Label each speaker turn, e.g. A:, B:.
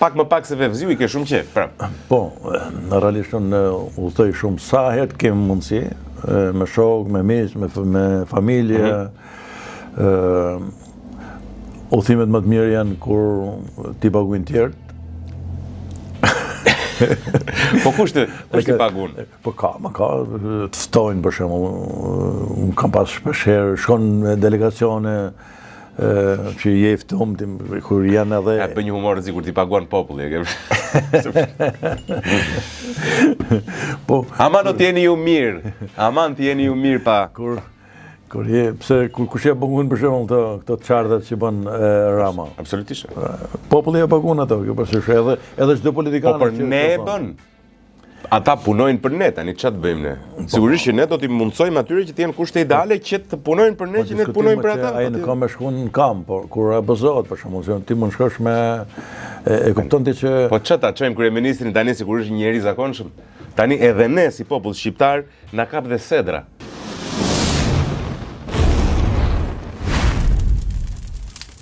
A: pak më pak se Vevziu i ke shumë qef, pra.
B: Po, në realisht unë udhëtoj shumë sa herë kem mundësi, me shok, me miq, me familje. Udhëtimet më të mirë janë kur ti paguajnë tjerët.
A: Po kush ti pagun?
B: Po ka, të ftojnë për shembull. Unë kam pas shpeshherë, shkon me delegacione që jeftum kur janë edhe...
A: Ja, bën një humor zi kur ti paguan populli.
B: Po,
A: aman do t'jeni ju mirë. Aman t'jeni ju mirë pa...
B: Pse kush e paguan për shembull këto çardhat që bën Rama.
A: Absolutisht.
B: Populli e paguan ato, kjo pasysh edhe çdo politikan.
A: Po për ne e bën. Ata punojnë për ne, tani ç'a të bëjmë ne? Sigurisht që ne do t'i mundsojmë atyre që të jenë kushte ideale që të punojnë për ne, që ne të punojmë për ata.
B: Ai nuk ka më shkuën në kamp, por kur abuzohet për shembull, ti mund shkosh me e kupton ti që
A: po ç'a ta çojmë kryeministrin tani sigurisht një njerëz i zakonshëm. Tani edhe ne si popull shqiptar na kap dhe sedra.